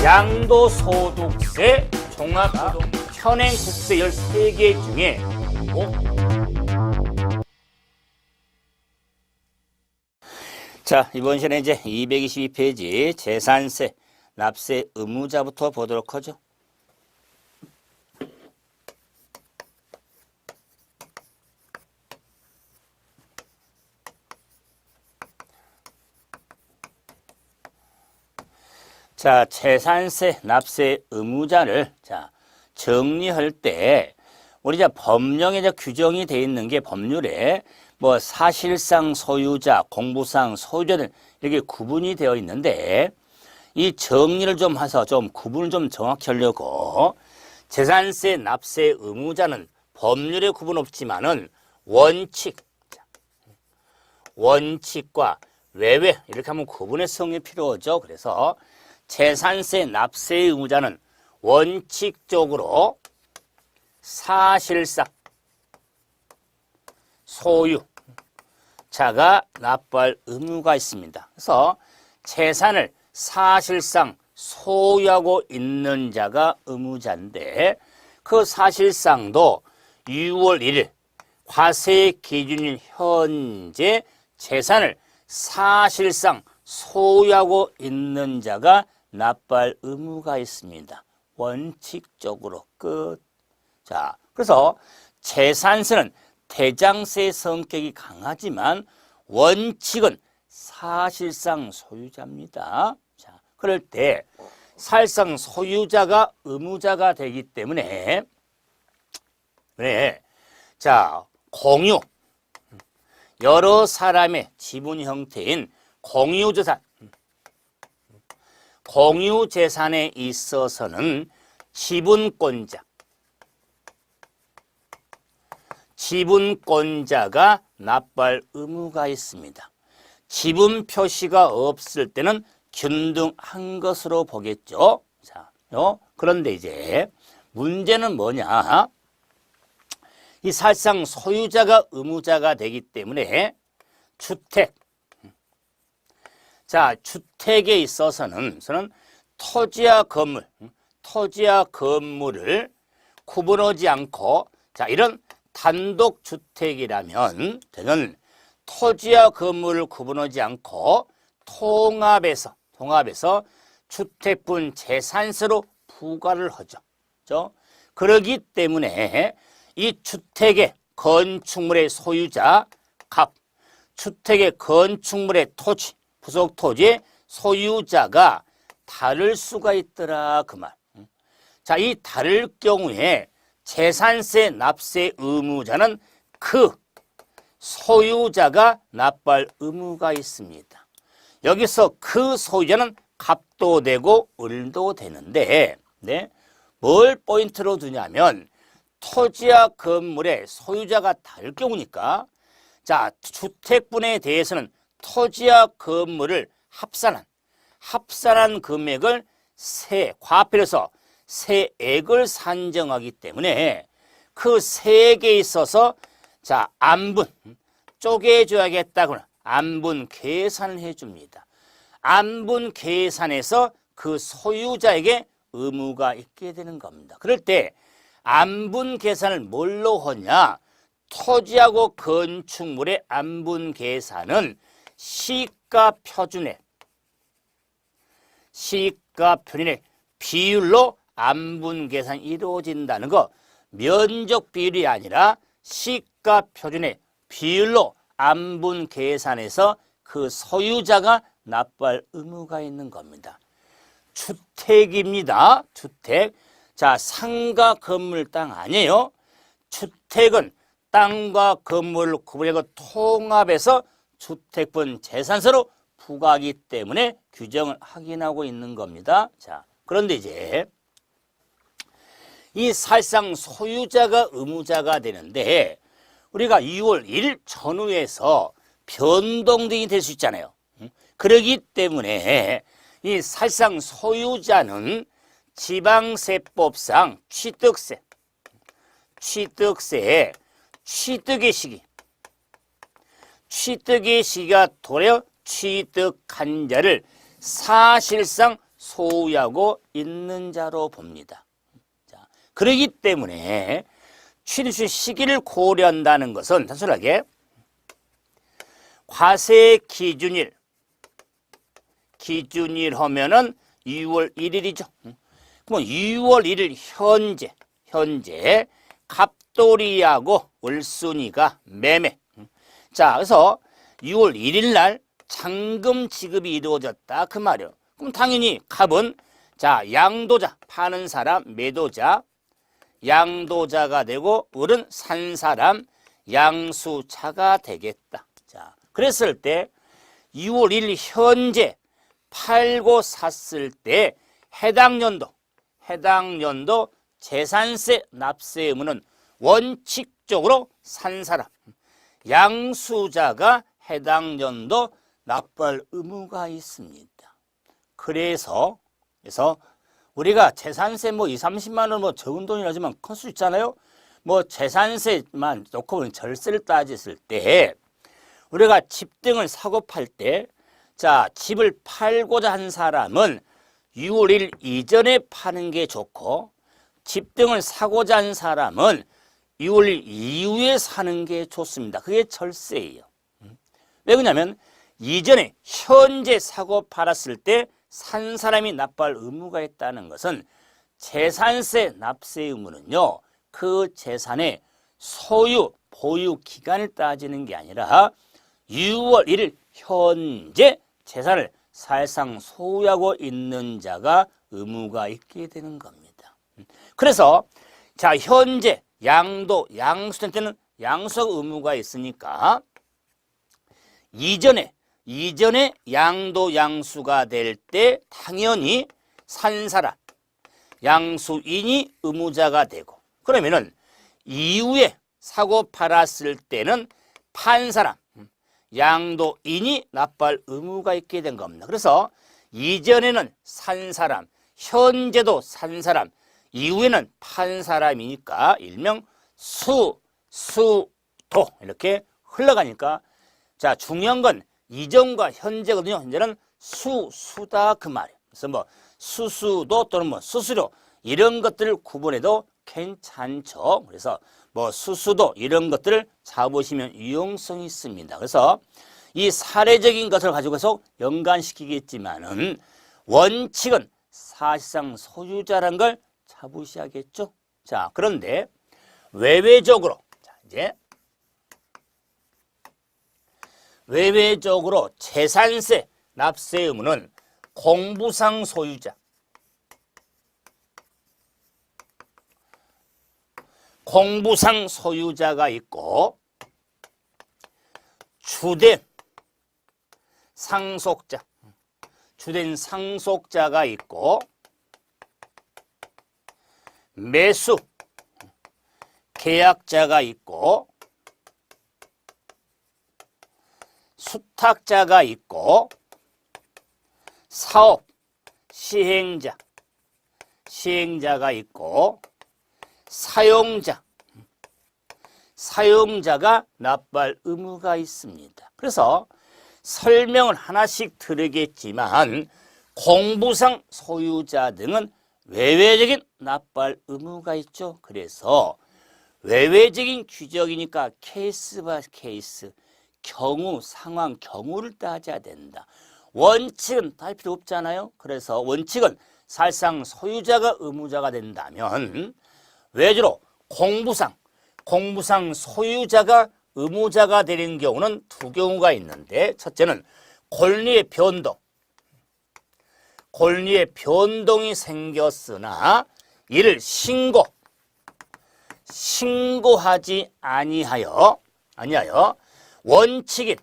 양도소득세, 종합소득, 현행국세 13개 중에 자, 이번 시간에 이제 222페이지 재산세, 납세 의무자부터 보도록 하죠. 자, 재산세, 납세 의무자를 정리할 때 우리 법령에 규정이 되어 있는 게 법률에 뭐 사실상 소유자, 공부상 소유자는 이렇게 구분이 되어 있는데 이 정리를 좀 해서 좀 구분을 좀 정확히 하려고 재산세, 납세 의무자는 법률에 구분 없지만은 원칙과 외외 이렇게 하면 구분의 성이 필요하죠. 그래서 재산세, 납세 의무자는 원칙적으로 사실상 소유자가 납부할 의무가 있습니다. 그래서 재산을 사실상 소유하고 있는 자가 의무자인데 그 사실상도 6월 1일 과세 기준일 현재 재산을 사실상 소유하고 있는 자가 납부할 의무가 있습니다. 원칙적으로 끝. 자, 그래서 재산세는 대장세 성격이 강하지만 원칙은 사실상 소유자입니다. 자, 그럴 때 사실상 소유자가 의무자가 되기 때문에 공유 여러 사람의 지분 형태인 공유재산에 있어서는 지분권자가 납부할 의무가 있습니다. 지분 표시가 없을 때는 균등한 것으로 보겠죠. 자, 그런데 이제 문제는 뭐냐? 이 사실상 소유자가 의무자가 되기 때문에 주택에 있어서는 토지와 건물을 구분하지 않고 이런 단독주택이라면 저는 토지와 건물을 구분하지 않고 통합해서 주택분 재산세로 부과를 하죠. 그러기 때문에 이 주택의 건축물의 소유자 주택의 건축물의 토지, 부속 토지의 소유자가 다를 수가 있더라 그 말. 자, 이 다를 경우에 재산세, 납세 의무자는 그 소유자가 납부할 의무가 있습니다. 여기서 그 소유자는 갑도 되고 을도 되는데 뭘 포인트로 두냐면 토지와 건물의 소유자가 다를 경우니까 주택분에 대해서는 토지와 건물을 합산한 금액을 과필해서 세액을 산정하기 때문에 그 세액에 있어서 안분 쪼개줘야겠다거나 안분 계산을 해줍니다. 안분 계산에서 그 소유자에게 의무가 있게 되는 겁니다. 그럴 때 안분 계산을 뭘로 하냐? 토지하고 건축물의 안분 계산은 시가 표준의 비율로 안분 계산이 이루어진다는 거, 면적 비율이 아니라 시가 표준의 비율로 안분 계산해서 그 소유자가 납부할 의무가 있는 겁니다. 주택입니다. 주택. 상가 건물 땅 아니에요. 주택은 땅과 건물을 구분하고 통합해서 주택분 재산세로 부과하기 때문에 규정을 확인하고 있는 겁니다. 그런데 이제 이 사실상 소유자가 의무자가 되는데 우리가 2월 1일 전후에서 변동 등이 될 수 있잖아요. 그렇기 때문에 이 사실상 소유자는 지방세법상 취득세에 취득의 시기가 도래 취득한 자를 사실상 소유하고 있는 자로 봅니다. 자, 그렇기 때문에 취득 시기를 고려한다는 것은 단순하게 과세 기준일 하면은 2월 1일이죠. 그럼 2월 1일 현재 갑돌이하고 월순이가 매매. 자, 그래서 6월 1일 날 잔금 지급이 이루어졌다 그 말이에요. 그럼 당연히 갑은 자, 양도자 파는 사람 매도자 양도자가 되고 을은 산 사람 양수자가 되겠다. 자, 그랬을 때 2월 1일 현재 팔고 샀을 때 해당 연도 재산세 납세 의무는 원칙적으로 산 사람 양수자가 해당 연도 납부할 의무가 있습니다. 그래서 우리가 재산세 뭐 2, 30만 원 뭐 적은 돈이라지만 클 수 있잖아요. 뭐 재산세만 놓고 보면 절세를 따졌을 때 우리가 집 등을 사고 팔 때 자, 집을 팔고자 한 사람은 6월 1일 이전에 파는 게 좋고 집 등을 사고자 한 사람은 6월 1일 이후에 사는 게 좋습니다. 그게 절세예요. 왜 그러냐면 이전에 현재 사고 팔았을 때 산 사람이 납부할 의무가 있다는 것은 재산세 납세 의무는요. 그 재산의 소유, 보유 기간을 따지는 게 아니라 6월 1일 현재 재산을 사실상 소유하고 있는 자가 의무가 있게 되는 겁니다. 그래서 자, 현재 양수한테는 양수하고 의무가 있으니까 이전에 양수가 될 때 당연히 산 사람 양수인이 의무자가 되고 그러면은 이후에 사고 팔았을 때는 판 사람 양도인이 납부할 의무가 있게 된 겁니다. 그래서 이전에는 산 사람, 현재도 산 사람, 이후에는 판 사람이니까 일명 수도 이렇게 흘러가니까 자, 중요한 건 이전과 현재거든요. 현재는 수다 그 말이에요. 그래서 뭐 수수도 또는 뭐 수수료 이런 것들을 구분해도 괜찮죠. 그래서 뭐 수수도 이런 것들을 잡으시면 유용성이 있습니다. 그래서 이 사례적인 것을 가지고서 연관시키겠지만은 원칙은 사실상 소유자란 걸 잡으셔야겠죠. 자, 그런데 외외적으로 재산세 납세 의무는 공부상 소유자가 있고 주된 상속자가 있고 매수 계약자가 있고 수탁자가 있고 사업 시행자가 있고 사용자가 납부할 의무가 있습니다. 그래서 설명을 하나씩 드리겠지만 공부상 소유자 등은 외외적인 납부할 의무가 있죠. 그래서 외외적인 규정이니까 케이스 바이 케이스 경우, 상황, 경우를 따져야 된다. 원칙은 따질 필요 없잖아요. 그래서 원칙은 사실상 소유자가 의무자가 된다면 외주로 공부상 소유자가 의무자가 되는 경우는 두 경우가 있는데 첫째는 권리의 변동이 생겼으나 이를 신고하지 아니하여 원칙인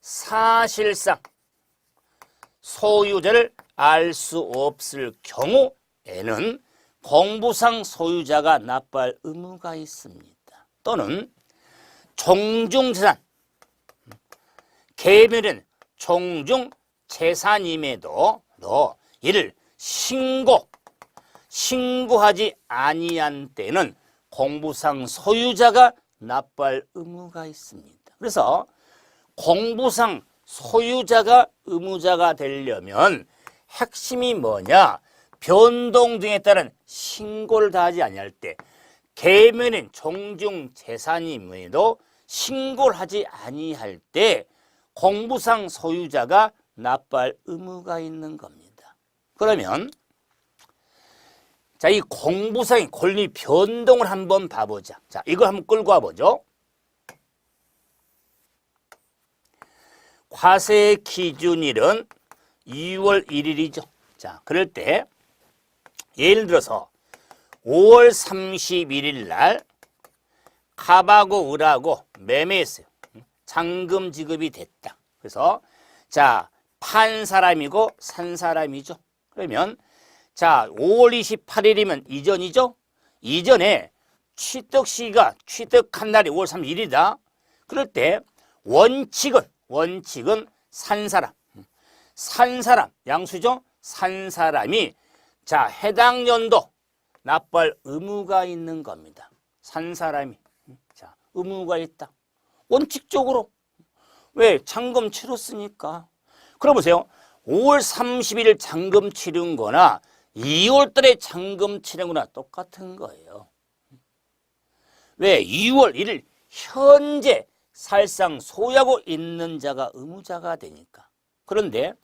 사실상 소유자를 알 수 없을 경우에는 공부상 소유자가 납부할 의무가 있습니다. 또는 종중재산, 계멸은 종중재산임에도 이를 신고하지 아니한 때는 공부상 소유자가 납부할 의무가 있습니다. 그래서 공부상 소유자가 의무자가 되려면 핵심이 뭐냐? 변동 등에 따른 신고를 다하지 아니할 때 계면인 종중 재산임에도 신고를 하지 아니할 때 공부상 소유자가 납부할 의무가 있는 겁니다. 그러면 자, 이 공부상의 권리 변동을 한번 봐보자. 자, 이걸 한번 끌고 와보죠. 과세 기준일은 2월 1일이죠. 자, 그럴 때 예를 들어서 5월 31일 날 갑하고 을하고 매매했어요. 잔금 지급이 됐다. 그래서 자, 판 사람이고 산 사람이죠. 그러면 자, 5월 28일이면 이전이죠. 이전에 취득 시기가 취득한 날이 5월 31일이다. 그럴 때 원칙은 산 사람 양수죠. 산 사람이 자, 해당 연도 납부할 의무가 있는 겁니다. 산 사람이 자, 의무가 있다. 원칙적으로 왜? 잔금 치렀으니까. 그럼 보세요. 5월 30일 잔금 치른 거나 2월 달에 잔금 치른 거나 똑같은 거예요. 왜? 2월 1일 현재 사실상 소유하고 있는 자가 의무자가 되니까. 그런데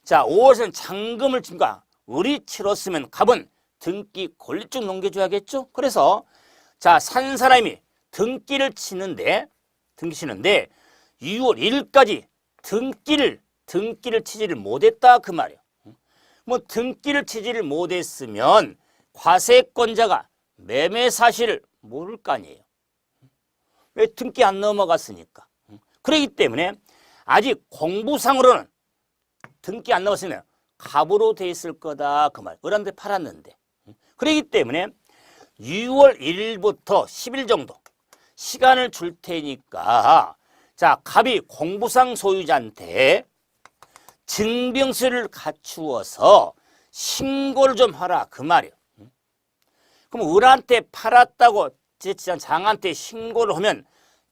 자, 5월에는 잔금을 친가 을이 치렀으면 갑은 등기 권리증 넘겨줘야겠죠. 그래서 자, 산 사람이 등기를 치는데 6월 1일까지 등기를 치지를 못했다 그 말이에요. 뭐 등기를 치지를 못했으면 과세권자가 매매 사실을 모를 거 아니에요. 왜? 등기 안 넘어갔으니까. 그렇기 때문에 아직 공부상으로는 등기 안 넘었으면 갑으로 돼 있을 거다 그 말. 을한테 팔았는데. 그렇기 때문에 6월 1일부터 10일 정도 시간을 줄 테니까 자, 갑이 공부상 소유자한테 증빙서를 갖추어서 신고를 좀 하라 그 말이에요. 그럼 을한테 팔았다고 장한테 신고를 하면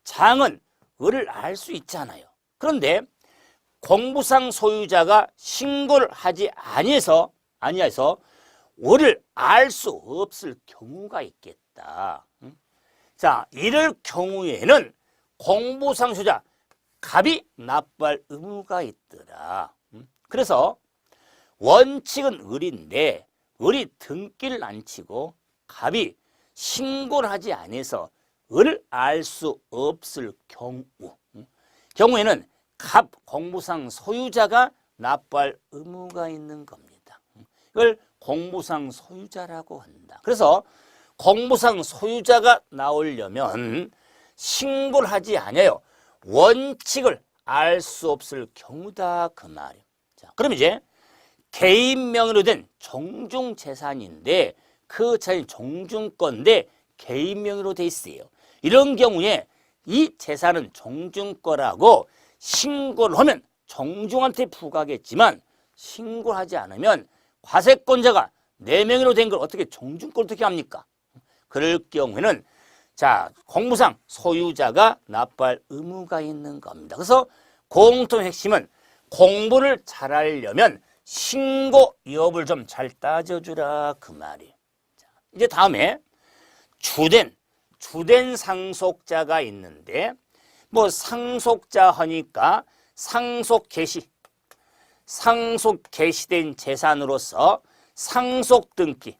장은 을을 알 수 있잖아요. 그런데 공부상 소유자가 신고를 하지 아니해서 을을 알 수 없을 경우가 있겠다. 자, 이럴 경우에는 공부상 소유자 갑이 납부할 의무가 있더라. 그래서 원칙은 을인데 을이 등기를 안 치고 갑이 신고를 하지 않아서 을을 알 수 없을 경우에는 갑 공부상 소유자가 납부할 의무가 있는 겁니다. 이걸 공부상 소유자라고 한다. 그래서 공부상 소유자가 나오려면 신고를 하지 않아요. 원칙을 알 수 없을 경우다 그 말이에요. 자, 그럼 이제 개인 명의로 된 종중 재산인데 그 재산이 종중권인데 개인 명의로 돼 있어요. 이런 경우에 이 재산은 종중거라고 신고를 하면 종중한테 부과하겠지만 신고를 하지 않으면 과세권자가 내 명의로 된 걸 어떻게 종중권 어떻게 합니까? 그럴 경우에는 자, 공부상 소유자가 납부할 의무가 있는 겁니다. 그래서 공통 핵심은 공부를 잘하려면 신고 여부를 좀 잘 따져주라 그 말이에요. 자, 이제 다음에 주된 상속자가 있는데 뭐 상속자 하니까 상속 개시된 재산으로서 상속 등기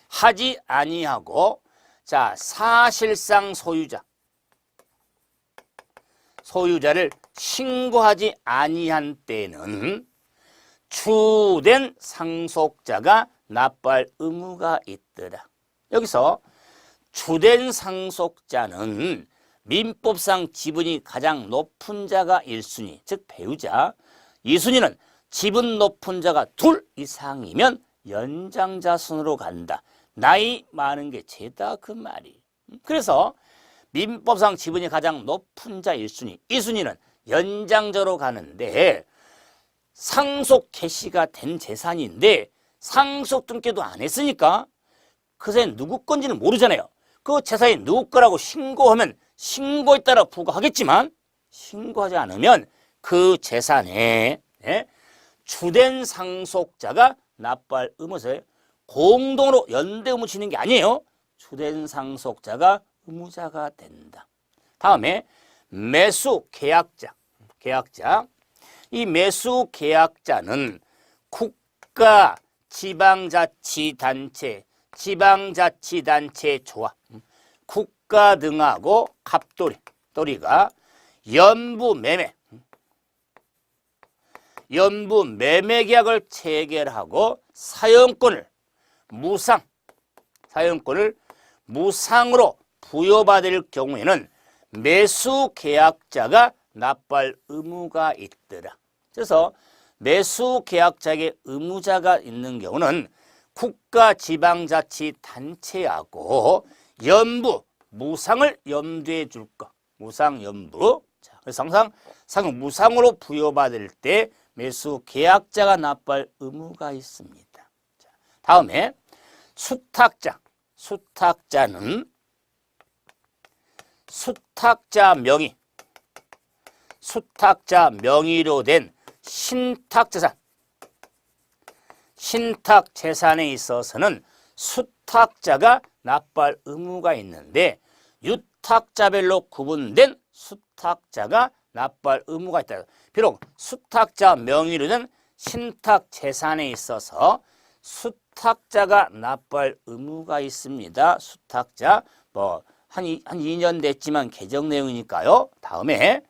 하지 아니하고 자, 사실상 소유자를 신고하지 아니한 때는 주된 상속자가 납부할 의무가 있더라. 여기서 주된 상속자는 민법상 지분이 가장 높은 자가 1순위, 즉 배우자. 2순위는 지분 높은 자가 2 이상이면 연장자 순으로 간다. 나이 많은 게 죄다 그 말이. 그래서 민법상 지분이 가장 높은 자 1순위, 2순위는 연장자로 가는데 상속 개시가 된 재산인데 상속 등기도 안 했으니까 그 재산이 누구 건지는 모르잖아요. 그 재산이 누구 거라고 신고하면 신고에 따라 부과하겠지만 신고하지 않으면 그 재산에 주된 상속자가 납부할 의무자에 공동으로 연대 의무 지는 게 아니에요. 주된 상속자가 의무자가 된다. 다음에 매수 계약자. 이 매수 계약자는 국가, 지방자치단체, 조합, 국가 등하고 갑돌이가 연부 매매 계약을 체결하고 사용권을 무상으로 부여받을 경우에는 매수 계약자가 납부할 의무가 있더라. 그래서 매수 계약자에게 의무자가 있는 경우는 국가 지방자치단체하고 무상을 염두에 줄 거. 무상연부. 자, 그래서 항상 무상으로 부여받을 때 매수 계약자가 납부할 의무가 있습니다. 자, 다음에 수탁자는 수탁자 명의로 된 신탁재산에 있어서는 수탁자가 납부할 의무가 있는데 유탁자별로 구분된 수탁자가 납부할 의무가 있다. 비록 수탁자 명의로 된 신탁재산에 있어서 수탁자가 납부할 의무가 있습니다. 수탁자 한 2년 됐지만 개정 내용이니까요. 다음에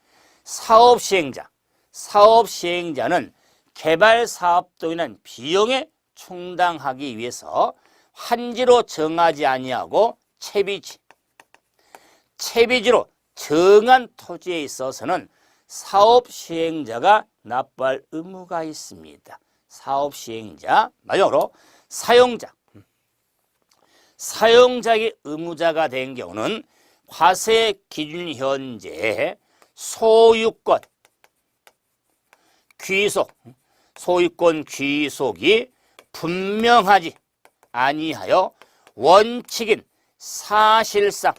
사업시행자는 개발사업도 인한 비용에 충당하기 위해서 환지로 정하지 아니하고 채비지로 정한 토지에 있어서는 사업시행자가 납부할 의무가 있습니다. 사업시행자. 마지막으로 사용자의 의무자가 된 경우는 과세 기준 현재 소유권 귀속이 분명하지 아니하여 원칙인 사실상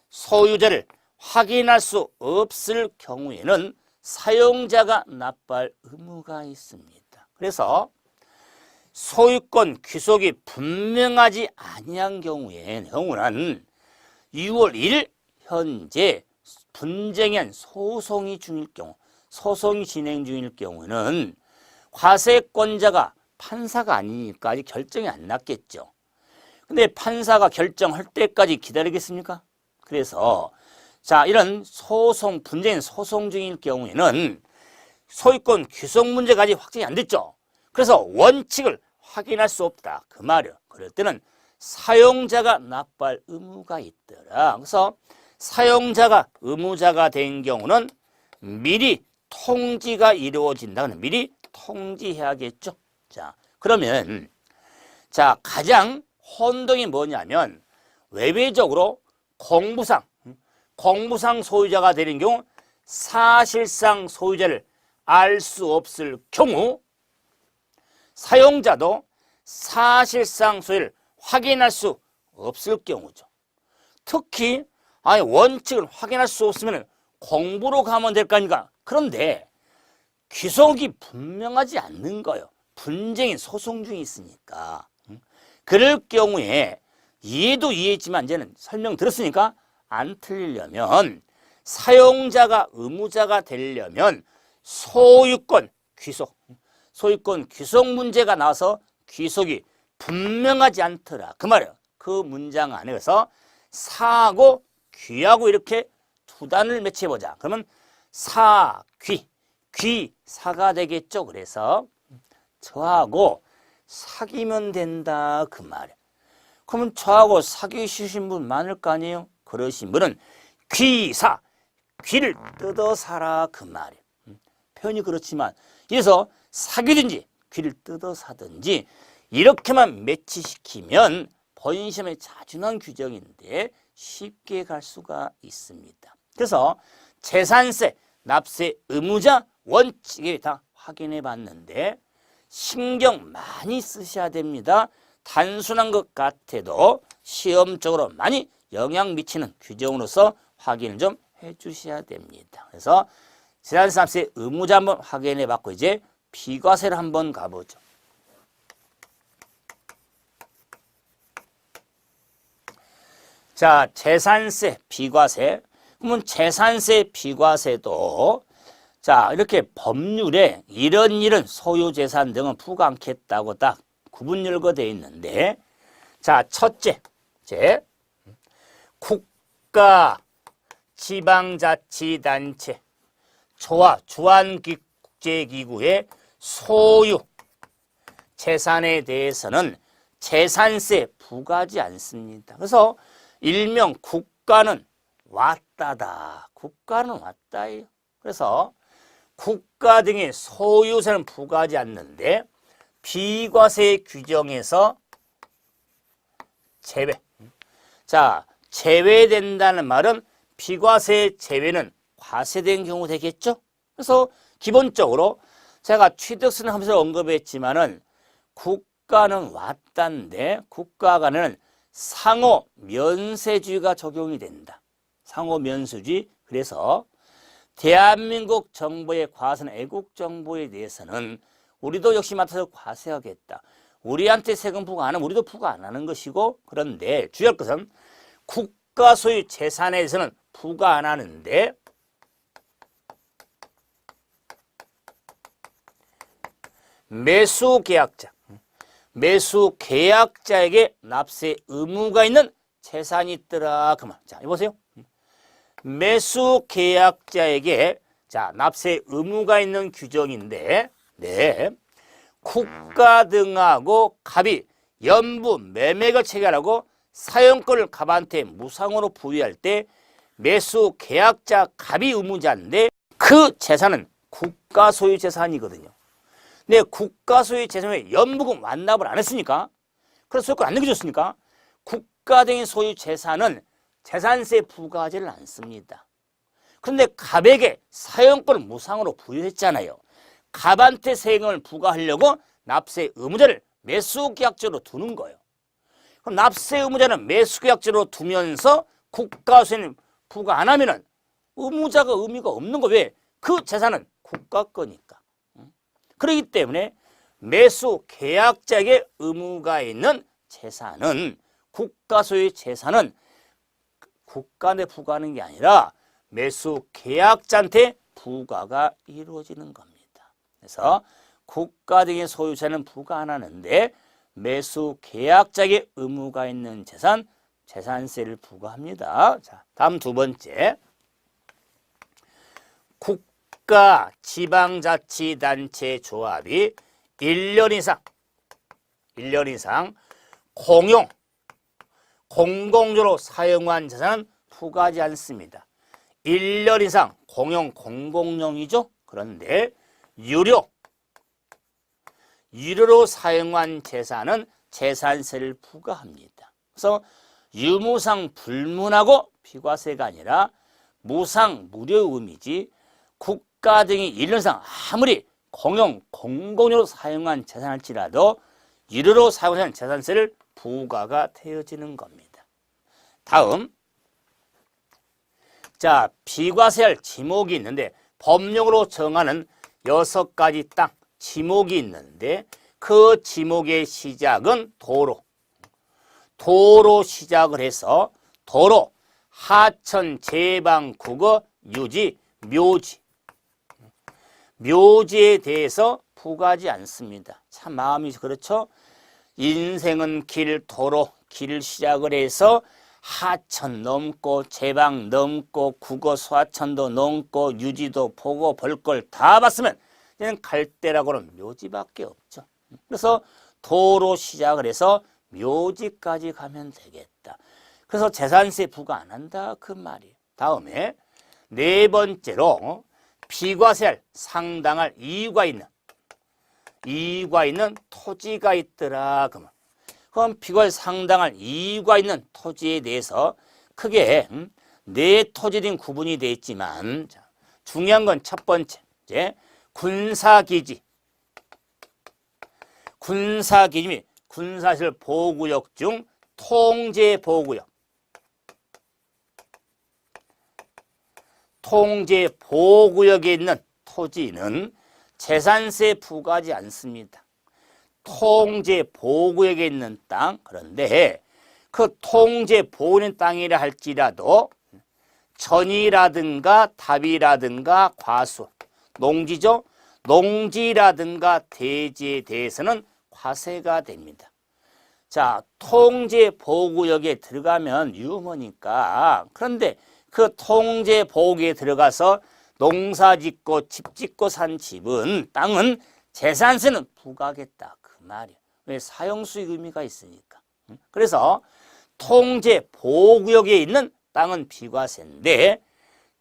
소유자를 확인할 수 없을 경우에는 사용자가 납부할 의무가 있습니다. 그래서 소유권 귀속이 분명하지 아니한 경우는 6월 1일 현재 분쟁한 소송이 진행 중일 경우는 과세권자가 판사가 아니니까 아직 결정이 안 났겠죠. 근데 판사가 결정할 때까지 기다리겠습니까? 그래서 이런 분쟁 소송 중일 경우에는 소유권 귀속 문제가 아직 확정이 안 됐죠. 그래서 원칙을 확인할 수 없다. 그 말이요. 그럴 때는 사용자가 납부할 의무가 있더라. 그래서 사용자가 의무자가 된 경우는 미리 통지가 이루어진다. 미리 통지해야겠죠. 그러면 가장 혼동이 뭐냐면 외부적으로 공무상 소유자가 되는 경우 사실상 소유자를 알 수 없을 경우 사용자도 사실상 소유를 확인할 수 없을 경우죠. 특히 원칙을 확인할 수 없으면 공부로 가면 될 거 아닙니까? 그런데 귀속이 분명하지 않는 거예요. 분쟁이 소송 중에 있으니까. 그럴 경우에 이해도 이해했지만 이제는 설명 들었으니까 안 틀리려면 사용자가 의무자가 되려면 소유권 귀속 문제가 나와서 귀속이 분명하지 않더라. 그 말이에요. 그 문장 안에서 사하고 귀하고 이렇게 두 단을 매치해보자. 그러면 귀사가 되겠죠. 그래서 저하고 사귀면 된다. 그 말이에요. 그러면 저하고 사귀시신 분 많을 거 아니에요? 그러신 분은 귀를 뜯어 사라. 그 말이에요. 표현이 그렇지만 그래서 사귀든지 귀를 뜯어 사든지 이렇게만 매치시키면 본시험에 자주 나온 규정인데 쉽게 갈 수가 있습니다. 그래서 재산세, 납세 의무자 원칙에 다 확인해 봤는데 신경 많이 쓰셔야 됩니다. 단순한 것 같아도 시험적으로 많이 영향 미치는 규정으로서 확인을 좀 해 주셔야 됩니다. 그래서 재산세 납세 의무자 한번 확인해 봤고 이제 비과세를 한번 가보죠. 자, 재산세, 비과세. 그러면 재산세, 비과세도 자, 이렇게 법률에 이런 소유재산 등은 부과 않겠다고 딱 구분 열거 되어 있는데, 자, 첫째, 국가, 지방자치단체, 주한국제기구의 소유 재산에 대해서는 재산세 부과하지 않습니다. 그래서 일명 국가는 왔다다. 국가는 왔다예요. 그래서 국가 등의 소유세는 부과하지 않는데 비과세 규정에서 제외. 자, 제외된다는 말은 비과세 제외는 과세된 경우 되겠죠? 그래서 기본적으로 제가 취득세는 하면서 언급했지만은 국가는 왔다인데 국가 간에는 상호 면세주의가 적용이 된다. 상호 면세주의. 그래서 대한민국 정부의 과세는 애국 정부에 대해서는 우리도 역시 맡아서 과세하겠다. 우리한테 세금 부과 안 하면 우리도 부과 안 하는 것이고, 그런데 주의할 것은 국가 소유 재산에 대해서는 부과 안 하는데 매수계약자에게 납세 의무가 있는 재산이 있더라. 그만. 자, 이보세요. 매수계약자에게 자, 납세 의무가 있는 규정인데, 네. 국가 등하고 갑이 연부 매매가 체결하고 사용권을 갑한테 무상으로 부여할 때 매수계약자 갑이 의무자인데 그 재산은 국가 소유 재산이거든요. 근데 국가 소유 재산에 연부금 완납을 안 했으니까, 그래서 소유권 안 넘겨줬으니까 국가 등의 소유 재산은 재산세 부과하지를 않습니다. 그런데 갑에게 사용권을 무상으로 부여했잖아요. 갑한테 세금을 부과하려고 납세 의무자를 매수계약자로 두는 거예요. 그럼 납세 의무자는 매수계약자로 두면서 국가세는 부과 안 하면은 의무자가 의미가 없는 거예요. 왜? 그 재산은 국가 거니까. 그렇기 때문에 매수계약자에게 의무가 있는 재산은 국가 소유의 재산은 국가 내 부과하는 게 아니라 매수계약자한테 부과가 이루어지는 겁니다. 그래서 국가 등의 소유자는 부과 안 하는데 매수계약자에게 의무가 있는 재산, 재산세를 부과합니다. 자, 다음 두 번째. 국가, 지방자치단체 조합이 1년 이상 공공적으로 사용한 재산은 부과하지 않습니다. 1년 이상 공공용이죠. 그런데 유료로 사용한 재산은 재산세를 부과합니다. 그래서 유무상 불문하고 비과세가 아니라 무상 무료 의미지, 국가 등이 1년 이상 아무리 공공용으로 사용한 재산일지라도 유료로 사용한 재산세를 부과가 되어지는 겁니다. 다음, 자, 비과세할 지목이 있는데 법령으로 정하는 6가지 땅 지목이 있는데 그 지목의 시작은 도로 시작을 해서 도로, 하천, 제방, 국어, 유지, 묘지에 대해서 부과하지 않습니다. 참 마음이 그렇죠. 인생은 길을 시작을 해서 하천 넘고 제방 넘고 국어 소하천도 넘고 유지도 보고 볼 걸 다 봤으면 이제는 갈 데라고는 묘지밖에 없죠. 그래서 도로 시작을 해서 묘지까지 가면 되겠다. 그래서 재산세 부과 안 한다 그 말이에요. 다음에 네 번째로 비과세할 상당할 이유가 있는 토지가 있더라. 그럼 비과세 상당할 이유가 있는 토지에 대해서 크게 네 토지 등 구분이 되어 있지만 중요한 건 첫 번째, 이제 군사기지 및 군사시설 보호구역 중 통제보호구역에 있는 토지는 재산세 부과하지 않습니다. 통제 보호구역에 있는 땅, 그런데 그 통제 보호 있는 땅이라 할지라도 전이라든가 답이라든가 과수, 농지죠. 농지라든가 대지에 대해서는 과세가 됩니다. 자, 통제 보호구역에 들어가면 유무니까, 그런데 그 통제 보호구역에 들어가서 농사 짓고 집 짓고 산 집은, 땅은 재산세는 부과하겠다 그 말이에요. 왜? 사용수익 의미가 있으니까. 그래서 통제 보호구역에 있는 땅은 비과세인데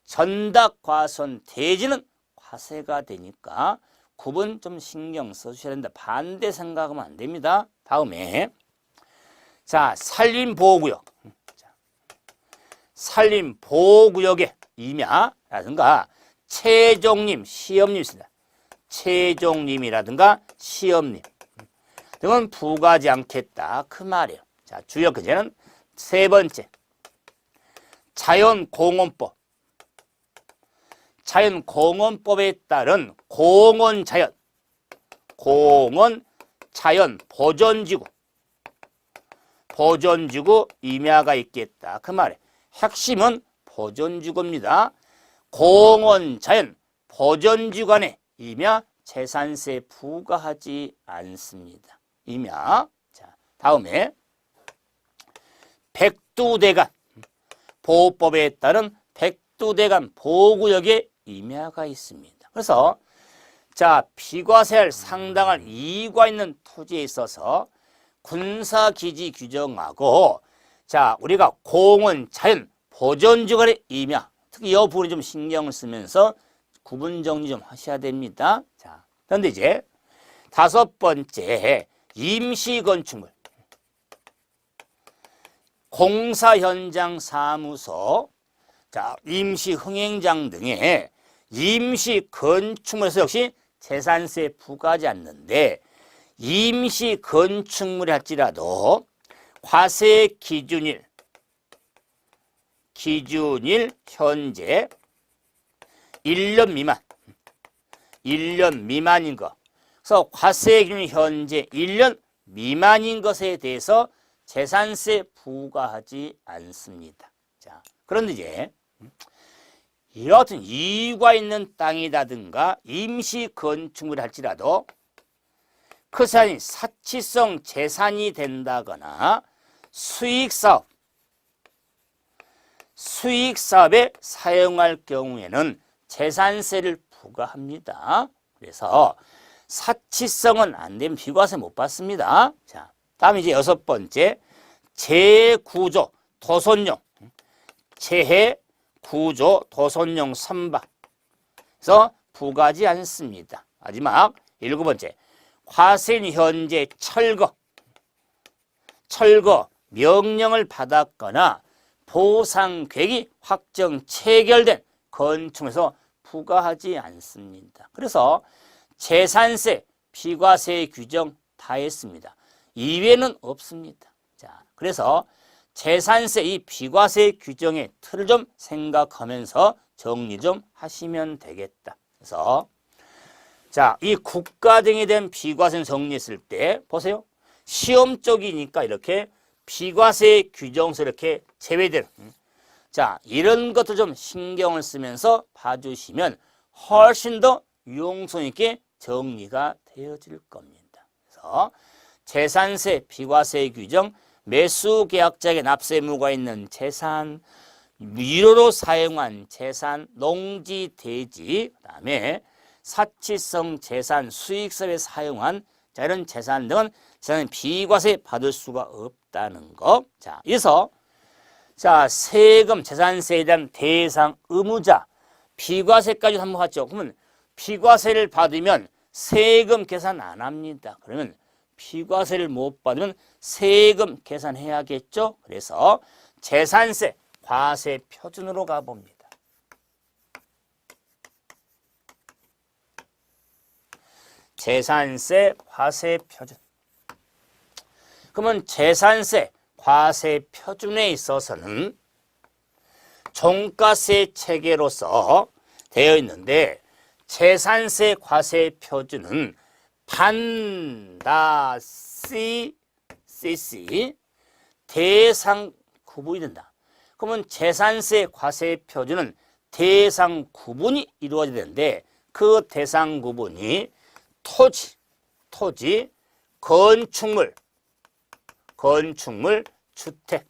전답, 과선, 대지는 과세가 되니까 구분 좀 신경 써주셔야 된다. 반대 생각하면 안 됩니다. 다음에 자, 산림보호구역. 산림보호구역의 임야라든가 채종림, 시험림 있습니다. 채종림이라든가 시험림 등은 부과하지 않겠다 그 말이에요. 자, 주요 규제는 세 번째, 자연공원법. 자연공원법에 따른 공원자연, 공원자연 보존지구, 보존지구 임야가 있겠다 그 말이에요. 핵심은 보존지구입니다. 공원자연 보존지구 안에 임야 재산세 부과하지 않습니다. 임야. 자, 다음에 백두대간 보호법에 따른 백두대간 보호구역에 임야가 있습니다. 그래서 자, 비과세할 상당한 이유가 있는 토지에 있어서 군사기지 규정하고 자, 우리가 공원, 자연, 보존지구의 임야, 특히 이 부분에 좀 신경을 쓰면서 구분 정리 좀 하셔야 됩니다. 자, 그런데 이제 다섯 번째, 임시건축물. 공사현장 사무소, 자, 임시흥행장 등의 임시건축물에서 역시 재산세 부과하지 않는데 임시건축물이 할지라도 과세 기준일 현재 1년 미만인 것. 그래서 과세 기준이 현재 1년 미만인 것에 대해서 재산세 부과하지 않습니다. 자, 그런데 이제 이와 같은 이유가 있는 땅이라든가 임시 건축물을 할지라도 그 사안이 사치성 재산이 된다거나 수익사업에 사용할 경우에는 재산세를 부과합니다. 그래서 사치성은 안 되면 비과세 못 받습니다. 자, 다음 이제 여섯 번째, 재구조 도선용, 재구조 도선용 선박. 그래서 부과하지 않습니다. 마지막 일곱 번째, 과세인 현재 철거 명령을 받았거나 보상 계획이 확정 체결된 건축에서 부과하지 않습니다. 그래서 재산세, 비과세 규정 다 했습니다. 이외에는 없습니다. 자, 그래서 재산세 이 비과세 규정의 틀을 좀 생각하면서 정리 좀 하시면 되겠다. 그래서 자, 이 국가 등에 대한 비과세 정리했을 때 보세요. 시험 쪽이니까 이렇게 비과세 규정에서 이렇게 제외된 자, 이런 것도 좀 신경을 쓰면서 봐주시면 훨씬 더 유용성 있게 정리가 되어질 겁니다. 그래서 재산세, 비과세 규정, 매수계약자에게 납세 의무가 있는 재산, 위로로 사용한 재산, 농지, 대지, 그 다음에 사치성 재산, 수익사업에 사용한 자, 이런 재산 등은 재산 비과세 받을 수가 없다는 것. 자, 그래서 자, 세금, 재산세에 대한 대상 의무자, 비과세까지 한번 봤죠. 그러면 비과세를 받으면 세금 계산 안 합니다. 그러면 비과세를 못 받으면 세금 계산해야겠죠. 그래서 재산세, 과세 표준으로 가봅니다. 재산세, 과세 표준. 그러면 재산세, 과세 표준에 있어서는 종가세 체계로서 되어 있는데 재산세 과세 표준은 반드시 대상 구분이 된다. 그러면 재산세 과세 표준은 대상 구분이 이루어져야 되는데 그 대상 구분이 토지, 건축물, 주택,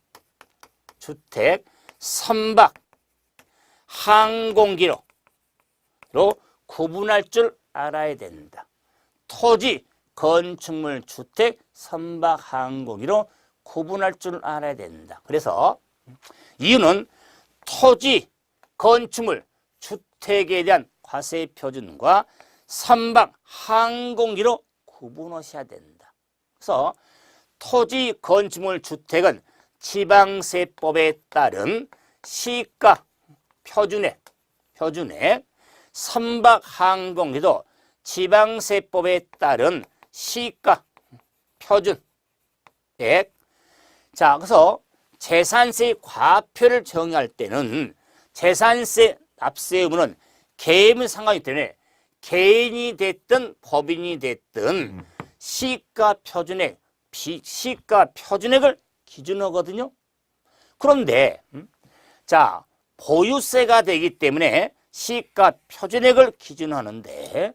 선박, 항공기로 구분할 줄 알아야 된다. 토지, 건축물, 주택, 선박, 항공기로 구분할 줄 알아야 된다. 그래서 이유는 토지, 건축물, 주택에 대한 과세 표준과 선박, 항공기로 구분하셔야 된다. 그래서 토지, 건축물, 주택은 지방세법에 따른 시가 표준액, 선박, 항공기도 지방세법에 따른 시가 표준액. 자, 그래서 재산세 과표를 정의할 때는 재산세 납세 의무는 개인이 상관이기 때문에 개인이 됐든 법인이 됐든 시가 표준액을 기준하거든요. 그런데 자, 보유세가 되기 때문에 시가 표준액을 기준하는데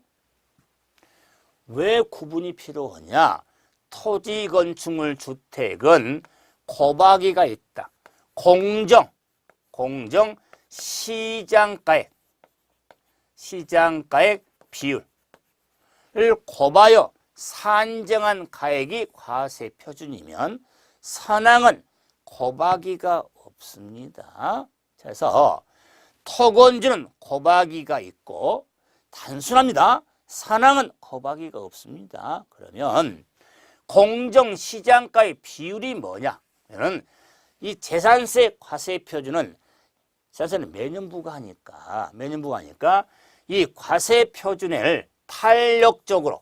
왜 구분이 필요하냐? 토지, 건축물, 주택은 곱하기가 있다. 공정 시장가액 비율을 곱하여 산정한 가액이 과세 표준이면 선항은 곱하기가 없습니다. 그래서 토건주는 곱하기가 있고 단순합니다. 산항은 곱하기가 없습니다. 그러면 공정시장가의 비율이 뭐냐면은 이 재산세 과세 표준은 재산세는 매년 부과하니까 이 과세 표준을 탄력적으로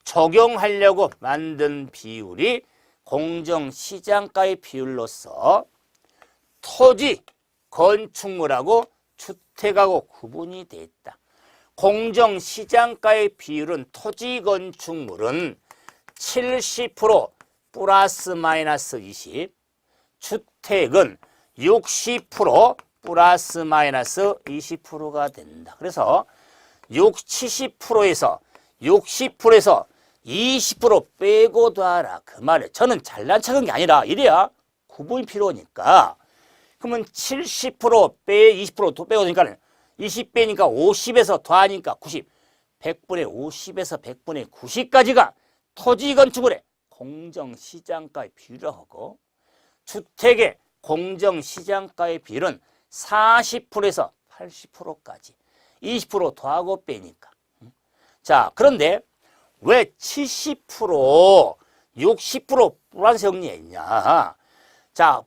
적용하려고 만든 비율이 공정시장가의 비율로서 토지, 건축물하고 주택하고 구분이 돼 있다. 공정시장가의 비율은 토지, 건축물은 70% 플러스 마이너스 20, 주택은 60% 플러스 마이너스 20%가 된다. 그래서 70%에서 20% 빼고 둬라. 그 말에 저는 잘난 척한 게 아니라 이래야 구분이 필요하니까. 그러면 70% 빼 20% 빼고 되니까 20 빼니까 50에서 더하니까 90. 100분의 50에서 100분의 90까지가 토지 건축물의 공정시장가의 비율하고 주택의 공정시장가의 비율은 40%에서 80%까지 20% 더하고 빼니까. 자, 그런데 왜 70%, 60% 플러스 정리했냐? 자,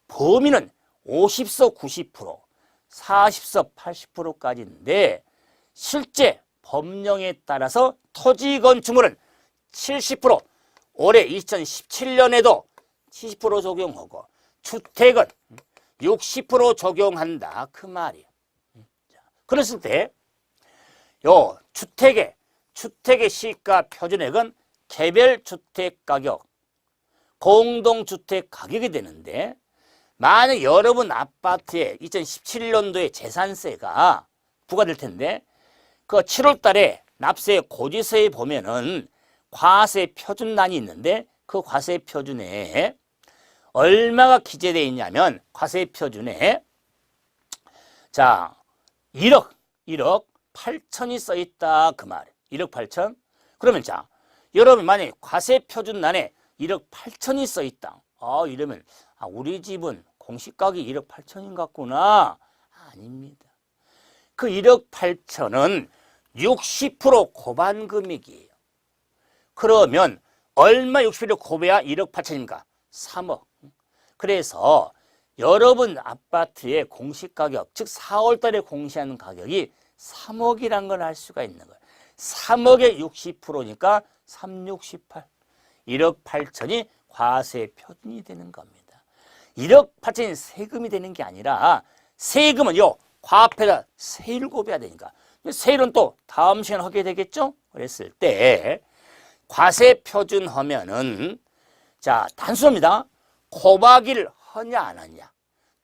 범위는 50서 90%, 40서 80%까지인데 실제 법령에 따라서 토지 건축물은 70%, 올해 2017년에도 70% 적용하고 주택은 60% 적용한다. 그 말이에요. 그랬을 때 요 주택의 시가 표준액은 개별 주택 가격, 공동주택 가격이 되는데 만약 여러분 아파트에 2017년도에 재산세가 부과될 텐데 그 7월 달에 납세 고지서에 보면은 과세 표준란이 있는데 그 과세 표준에 얼마가 기재되어 있냐면 과세 표준에 자 1억 8천이 써 있다 그 말이에요. 1억 8천. 그러면 자 여러분 만약에 과세 표준란에 1억 8천이 써 있다. 이러면 우리 집은 공시가격이 1억 8천인 같구나. 아닙니다. 그 1억 8천은 60% 고반금액이에요. 그러면 얼마 60% 곱해야 1억 8천입니까? 3억. 그래서 여러분 아파트의 공시가격, 즉 4월 달에 공시하는 가격이 3억이란 걸 알 수가 있는 거예요. 3억의 60%니까 368. 1억 8천이 과세 표준이 되는 겁니다. 1억 8천이 세금이 되는 게 아니라 세금은요 과합해다 세일을 곱해야 되니까. 세일은 또 다음 시간에 하게 되겠죠? 그랬을 때 과세 표준하면은 자 단순합니다. 곱하기를 하냐 안 하냐.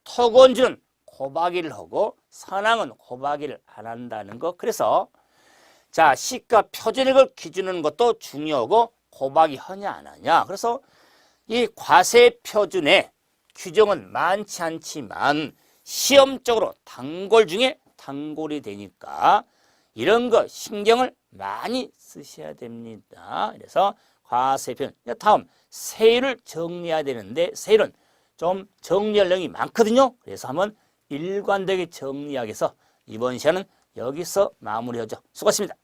토건주는 곱하기를 하고 선항은 곱하기를 안 한다는 거. 그래서 자 시가 표준액을 기준하는 것도 중요하고 곱하기 하냐 안 하냐. 그래서 이 과세 표준의 규정은 많지 않지만 시험적으로 단골 중에 단골이 되니까 이런 거 신경을 많이 쓰셔야 됩니다. 그래서 과세 표준. 다음 세율을 정리해야 되는데 세율은 좀 정리할 내용이 많거든요. 그래서 한번 일관되게 정리하기 위해서 이번 시간은 여기서 마무리하죠. 수고하셨습니다.